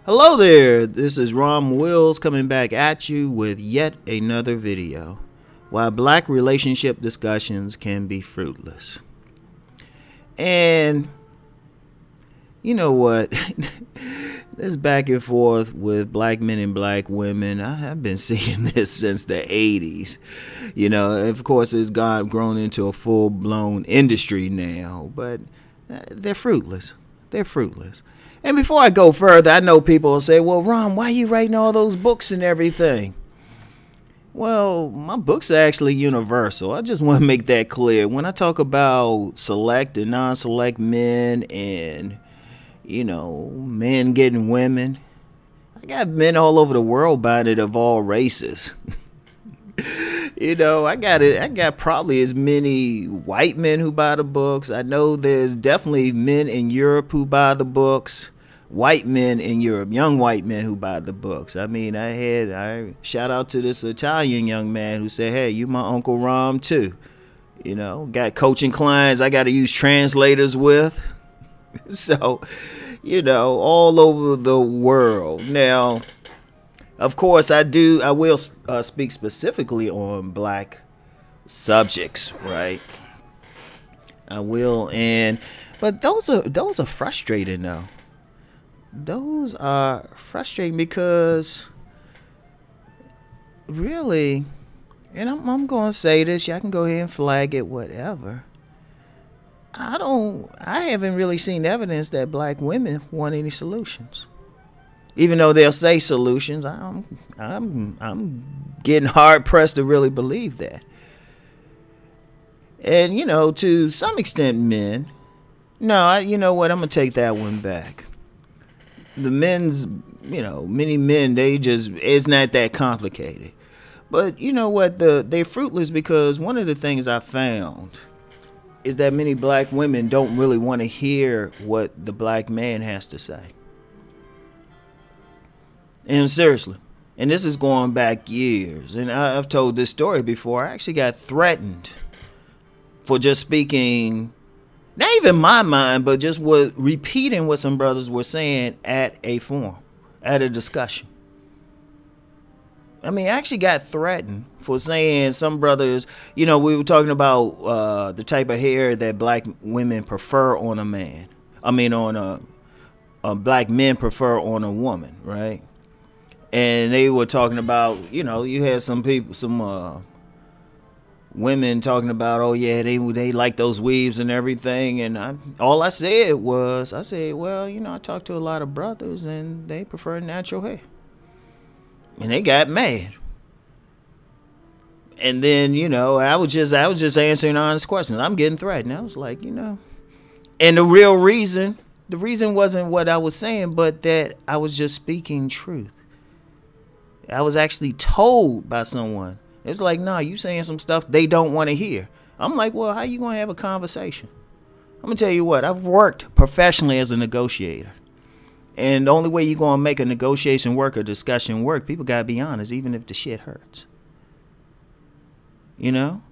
Hello there, this is Rom Wills coming back at you with yet another video. Why black relationship discussions can be fruitless. And you know what? This back and forth with black men and black women, I've been seeing this since the 80s. You know, of course it's grown into a full-blown industry now, but they're fruitless. They're fruitless. And before I go further, I know people will say, well, Ron, why are you writing all those books and everything? Well, my books are actually universal. I just want to make that clear. When I talk about select and non-select men and, you know, men getting women, I got men all over the world buying it of all races. You know, I got probably as many white men who buy the books. I know there's definitely men in Europe who buy the books. White men in Europe, young white men who buy the books. I mean, I shout out to this Italian young man who said, hey, you my Uncle Rom too. You know, got coaching clients I got to use translators with. So, you know, all over the world. Now, of course, I will speak specifically on black subjects, right? I will, but those are frustrating though. Those are frustrating because really, and I'm going to say this, y'all can go ahead and flag it, whatever. I haven't really seen evidence that black women want any solutions. Even though they'll say solutions, I'm getting hard pressed to really believe that. And you know, to some extent, men. No, you know what? I'm gonna take that one back. The men's, you know, many men, it's not that complicated. But you know what? They're fruitless because one of the things I found is that many black women don't really want to hear what the black man has to say. And seriously, and this is going back years, and I've told this story before. I actually got threatened for just speaking, not even my mind, but just repeating what some brothers were saying at a forum, at a discussion. I mean, I actually got threatened for saying some brothers, you know, we were talking about the type of hair that black women prefer on a man. I mean, on a black men prefer on a woman, right? And they were talking about, you know, you had some people, some women talking about, oh yeah, they like those weaves and everything. And all I said was, well, you know, I talked to a lot of brothers and they prefer natural hair. And they got mad. And then, you know, I was just answering honest questions. I'm getting threatened. I was like, you know, and the reason wasn't what I was saying, but that I was just speaking truth. I was actually told by someone. It's like, nah, you saying some stuff they don't want to hear. I'm like, well, how you going to have a conversation? I'm going to tell you what, I've worked professionally as a negotiator. And the only way you're going to make a negotiation work or discussion work, people got to be honest, even if the shit hurts. You know?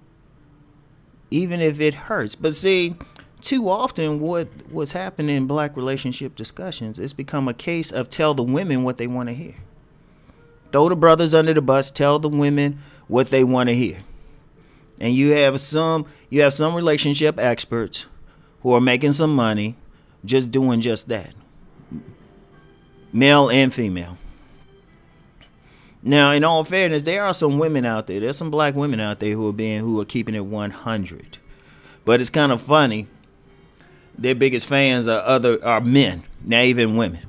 Even if it hurts. But see, too often what's happening in black relationship discussions, it's become a case of tell the women what they want to hear. Throw the brothers under the bus, tell the women what they want to hear. And you have some relationship experts who are making some money just doing just that. Male and female. Now, in all fairness, there are some women out there. There's some black women out there who are keeping it 100. But it's kind of funny. Their biggest fans are men, not even women.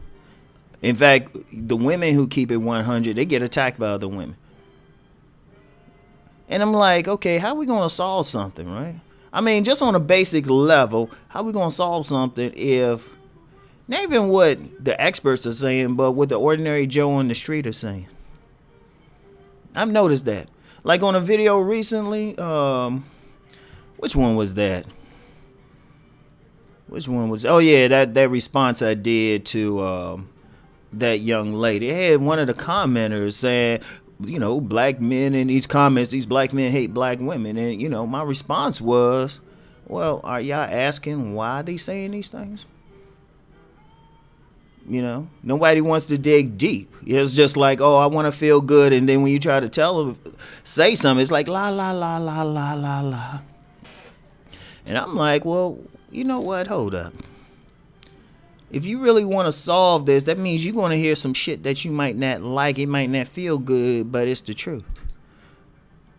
In fact, the women who keep it 100, they get attacked by other women. And I'm like, okay, how are we going to solve something, right? I mean, just on a basic level, how are we going to solve something if, not even what the experts are saying, but what the ordinary Joe on the street are saying? I've noticed that. Like on a video recently, which one was that? Oh yeah, that response I did to that young lady. I had one of the commenters saying, you know, black men in these comments, these black men hate black women. And, you know, my response was, well, are y'all asking why they saying these things? You know, nobody wants to dig deep. It's just like, oh, I want to feel good. And then when you try to tell them, say something, it's like, la, la, la, la, la, la, la. And I'm like, well, you know what? Hold up. If you really want to solve this, that means you're going to hear some shit that you might not like. It might not feel good, but it's the truth.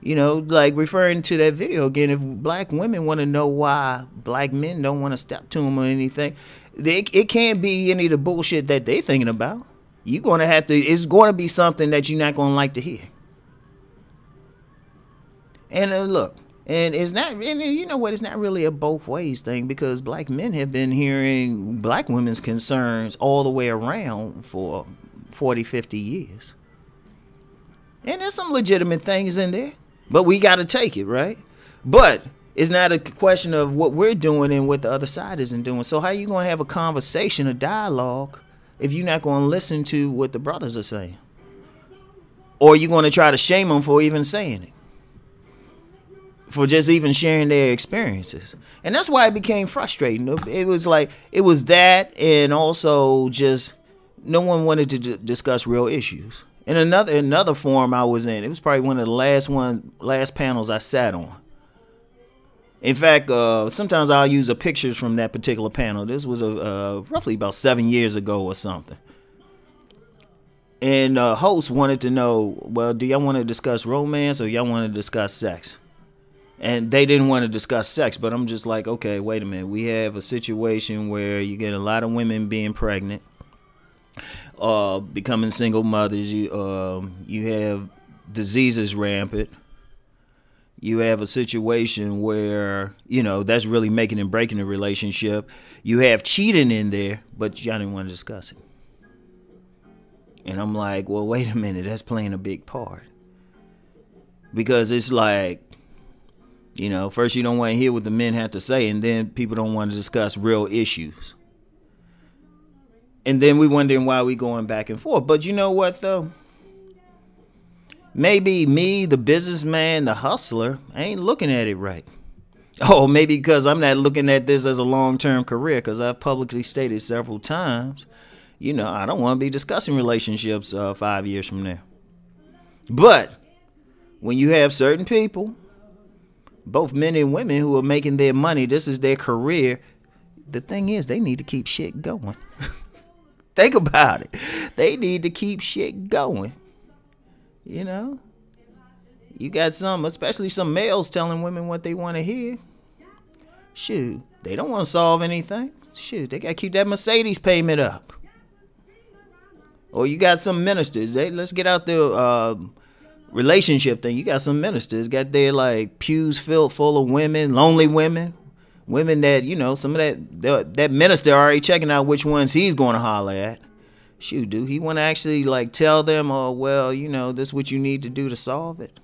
You know, like referring to that video again, if black women want to know why black men don't want to step to them or anything, it can't be any of the bullshit that they're thinking about. You're going to have to, it's going to be something that you're not going to like to hear. And look, and it's not, and you know what, it's not really a both ways thing, because black men have been hearing black women's concerns all the way around for 40, 50 years. And there's some legitimate things in there, but we got to take it, right? But it's not a question of what we're doing and what the other side isn't doing. So how you going to have a conversation, a dialogue, if you're not going to listen to what the brothers are saying? Or you're going to try to shame them for even saying it, for just even sharing their experiences. And that's why it became frustrating. It was like, it was that, and also just no one wanted to discuss real issues. And another forum I was in, it was probably one of the last panels I sat on. In fact, sometimes I'll use a pictures from that particular panel. This was roughly about 7 years ago or something. And host wanted to know, well, do y'all want to discuss romance or y'all want to discuss sex? And they didn't want to discuss sex, but I'm just like, okay, wait a minute. We have a situation where you get a lot of women being pregnant, becoming single mothers. You have diseases rampant. You have a situation where, you know, that's really making and breaking the relationship. You have cheating in there, but y'all didn't want to discuss it. And I'm like, well, wait a minute. That's playing a big part. Because it's like, you know, first you don't want to hear what the men have to say, and then people don't want to discuss real issues. And then we wondering why we going back and forth. But you know what, though? Maybe me, the businessman, the hustler, I ain't looking at it right. Oh, maybe because I'm not looking at this as a long-term career, because I've publicly stated several times, you know, I don't want to be discussing relationships 5 years from now. But when you have certain people, both men and women, who are making their money, this is their career, the thing is, they need to keep shit going. Think about it. They need to keep shit going. You know, you got some, especially some males, telling women what they want to hear. Shoot, they don't want to solve anything. Shoot, they got to keep that Mercedes payment up. Or you got some ministers. Let's get out the relationship thing. You got some ministers got their like pews filled full of women, lonely women that, you know, some of that minister already checking out which ones he's going to holler at. Shoot, do he want to actually like tell them, oh, well, you know, this is what you need to do to solve it?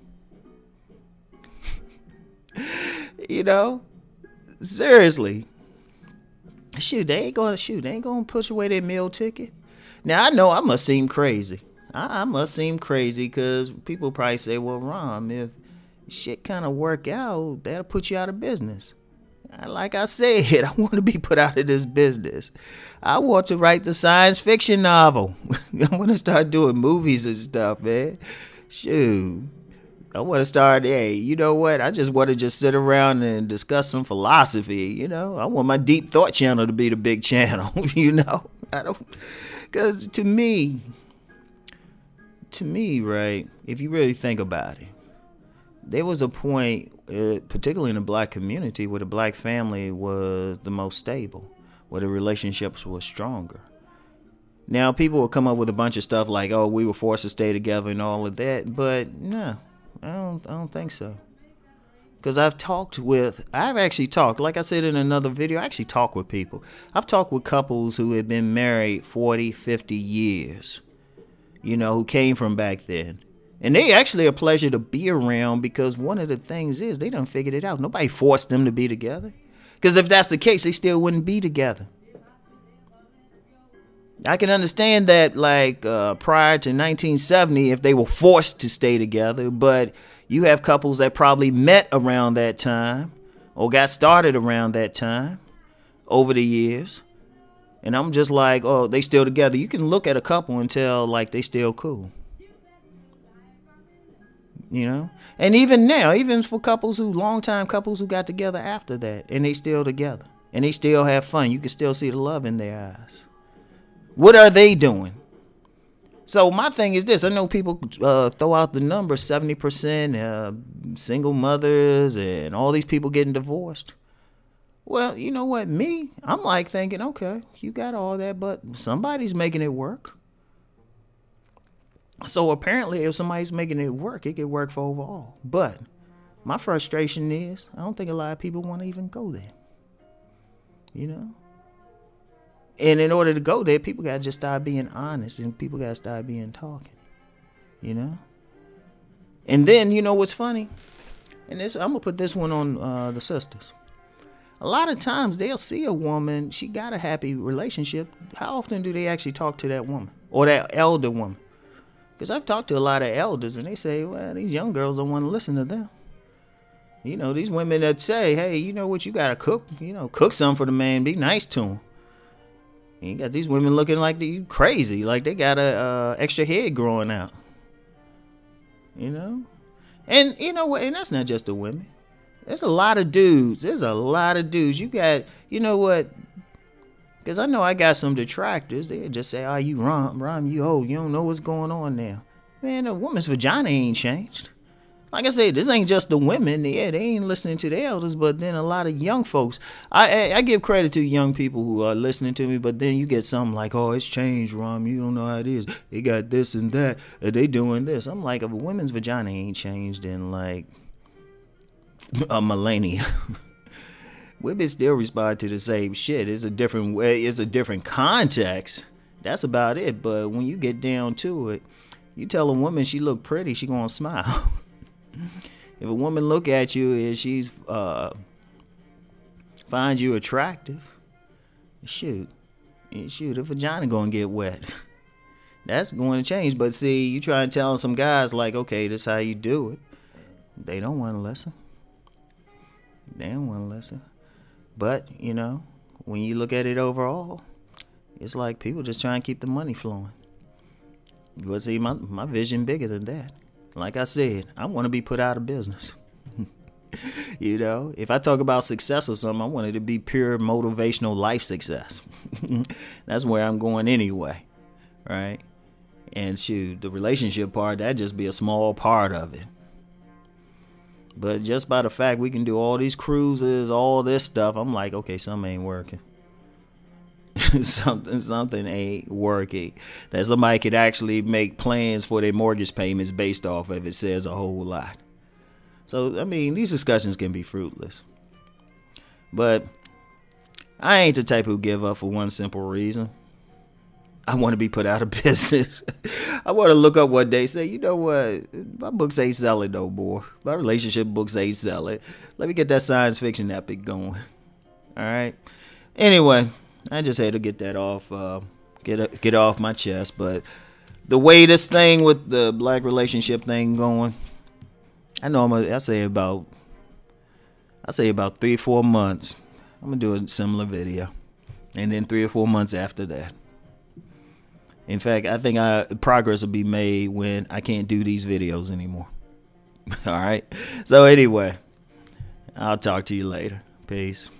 You know, seriously. Shoot, they ain't gonna push away their meal ticket. Now I know I must seem crazy. I must seem crazy, because people probably say, well, Rom, if shit kind of work out, that'll put you out of business. Like I said, I want to be put out of this business. I want to write the science fiction novel. I want to start doing movies and stuff, man. Shoot. I want to start, hey, you know what? I just want to just sit around and discuss some philosophy, you know? I want my deep thought channel to be the big channel, you know? Because to me, right, if you really think about it, there was a point, particularly in the black community, where the black family was the most stable, where the relationships were stronger. Now, people will come up with a bunch of stuff like, oh, we were forced to stay together and all of that, but no, I don't think so. Because I've actually talked, like I said in another video, I actually talk with people. I've talked with couples who have been married 40, 50 years, you know, who came from back then. And they actually a pleasure to be around, because one of the things is they done figured it out. Nobody forced them to be together. Because if that's the case, they still wouldn't be together. I can understand that, like, prior to 1970, if they were forced to stay together, but you have couples that probably met around that time or got started around that time over the years. And I'm just like, oh, they still together. You can look at a couple and tell like they still cool. You know? And even now, even for longtime couples who got together after that, and they still together. And they still have fun. You can still see the love in their eyes. What are they doing? So my thing is this. I know people throw out the number, 70% single mothers and all these people getting divorced. Well, you know what? I'm like thinking, okay, you got all that, but somebody's making it work. So apparently if somebody's making it work, it could work for overall. But my frustration is I don't think a lot of people want to even go there. You know? And in order to go there, people got to just start being honest, and people got to start being talking, you know? And then, you know what's funny? And this, I'm going to put this one on the sisters. A lot of times they'll see a woman, she got a happy relationship. How often do they actually talk to that woman or that elder woman? Because I've talked to a lot of elders, and they say, well, these young girls don't want to listen to them. You know, these women that say, hey, you know what, you got to cook, cook something for the man, be nice to him. You got these women looking like they crazy, like they got a extra head growing out. You know? And you know what? And that's not just the women. There's a lot of dudes. You got, you know what? Because I know I got some detractors. They just say, oh, you Rom, you old. You don't know what's going on now. Man, a woman's vagina ain't changed. Like I said, this ain't just the women. Yeah, they ain't listening to the elders, but then a lot of young folks. I give credit to young people who are listening to me, but then you get something like, oh, it's changed, Rom. You don't know how it is. They got this and that. And they doing this. I'm like, if a woman's vagina ain't changed in like a millennia, women still respond to the same shit. It's a different way. It's a different context. That's about it. But when you get down to it, you tell a woman she look pretty, she gonna smile. If a woman look at you and she's finds you attractive, shoot, the vagina gonna get wet. That's going to change. But see, you try and tell some guys like, okay, this is how you do it. They don't want to listen. But you know, when you look at it overall, it's like people just trying to keep the money flowing. But see, my vision bigger than that. Like I said, I want to be put out of business. You know, if I talk about success or something, I want it to be pure motivational life success. That's where I'm going anyway, right? And shoot, the relationship part, that'd just be a small part of it. But just by the fact we can do all these cruises, all this stuff, I'm like, okay, something ain't working. something ain't working. That somebody could actually make plans for their mortgage payments based off of it says a whole lot. So, I mean, these discussions can be fruitless. But I ain't the type who give up for one simple reason. I want to be put out of business. I want to look up one day, say, you know what, my books ain't selling no more. My relationship books ain't selling. Let me get that science fiction epic going. All right. Anyway, I just had to get that off, get off my chest. But the way this thing with the black relationship thing going, I know I say about 3-4 months, I'm gonna do a similar video, and then 3 or 4 months after that. In fact, I think progress will be made when I can't do these videos anymore. All right. So anyway, I'll talk to you later. Peace.